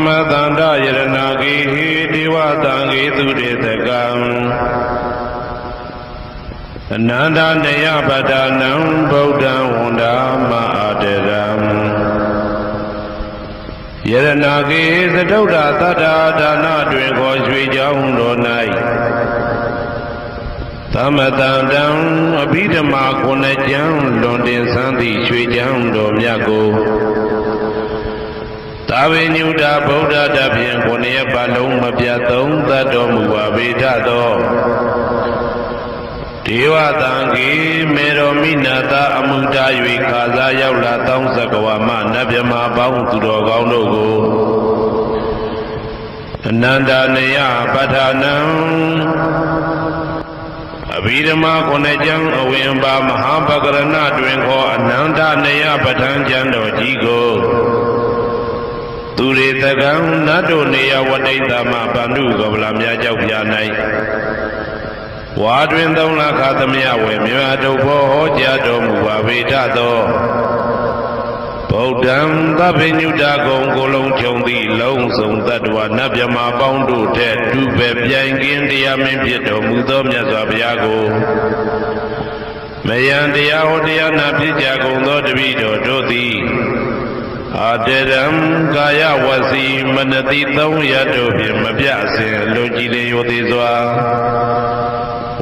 မတန္တယရဏဂေဟိဒေဝတံဂေသူတေတကံအနန္တနေယပဒနံဗုဒ္ဓံဝန္ဒာမအာတရံယရဏဂေသတုဒ္ဓသတ္တာဒါနတွင်ခေါ်ရွှေကြောင်းတော်၌သမတန္တံအဘိဓမ္မာခုနှစ်ကျမ်းလွန်တင်ဆန်းသည့်ရွှေကြောင်းတော်မြတ်ကိုသာဝေညုတာဗုဒ္ဓတဖြင့်ခုနှစ်ရက်ပတ်လုံးမပြတ်သုံးသတ်တော်မူပါပေထသောဒေဝတံဂေမေရောမိနာတာအမှုတာ၍ခါစားရောက်လာတောင်းစကဝါမနတ်မြမပေါင်းသူတော်ကောင်းတို့ကိုအနန္တနေယပဋ္ဌာနံအဘိဓမ္မာခုနှစ်ကျမ်းအဝင်ပါမဟာပကရဏတွင်ခေါ်အနန္တနေယပဋ္ဌာန်းကျမ်းတော်ကြီးကိုသူရေတကံနတ်တို့နေယဝတိတမဗန္ဓုကဗလာများကြောက်ပြ၌ဝါတွင်3လခါသမယဝေမြတ်တုဘောဟောကြားတော်မူပါပေထသောဗုဒ္ဓံသဗ္ဗညုတကုံကိုလုံးခြုံသည့်လုံးစုံတ attva နတ်မြမပေါင်းတို့ထက်တူပဲပြိုင်ကင်းတရားမင်းဖြစ်တော်မူသောမြတ်စွာဘုရားကိုမယံတရားဟောတရားနာဖြစ်ကြကုန်သောတပည့်တော်တို့သည်အာတရံကာယဝစီမနတိ3ရတို့ဖြင့်မပြစဉ်လူကြည်လျောသေးစွာ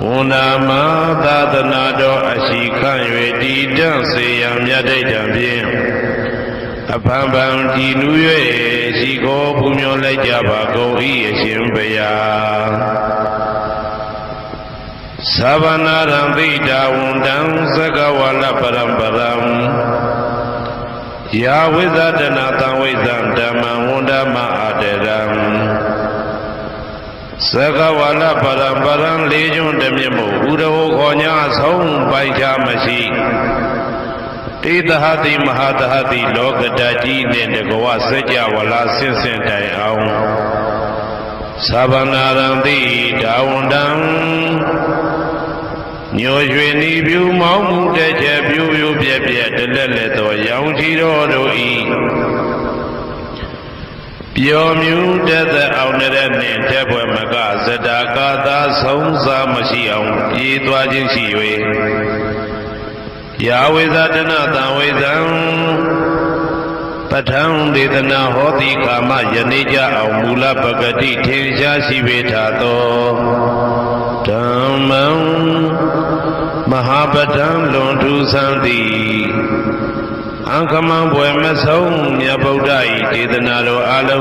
ဝန္ဒာမသာသနာတော်အရှိခန့်၍တည်တံ့စေရန်မြတ်တိတ်တံဖြင့်အဖန်ဖန်တည်နူ၍ရှိကိုပူမျောလိုက်ကြပါကုန်၏အရှင်ဘုရားသဗ္ဗနာရံသိတာဝန္တံသကဝါလပရံပရံယာဝိဇဒနာတံဝိဇံဓမ္မံဝန္ဒမအာတရံသကဝါလပရံပရံလေးကျွန်းတမြင့်မို့ဥရဟောခေါ်ညာဆုံးပိုင်ချမရှိတေသဟတိမဟာသဟတိလောကတကြီးနှင့်တကဝစัจ java လာဆင့်ဆင့်တိုင်အောင်သဗ္ဗနာရံတိဒါဝန္တံညိုရွှေနီပြူမောင်းမှုတဲ့ချက်ပြူပြူပြက်ပြက်တလက်လက်သောရောင်ချီတော်တို့ဤပျော်မြူတဲ့သက်အောင်တဲ့နှင့်တဲ့ဘွယ်မကဇတာကာသာဆုံးစားမရှိအောင်ပြေးသွားခြင်းရှိ၍ယာဝိဇဒနာတံဝိဇံပဋ္ဌံဒေသနာဟောတိကာမယနေ့ကြအောင်မူလပဂတိထင်ရှားရှိပေထသောဓမ္မံမဟာပဋ္ဌံလွန်ထူးဆန်းသည်အံခမံဘွယ်မဆုံးမြတ်ဗုဒ္ဓ၏ဒေသနာတော်အလုံး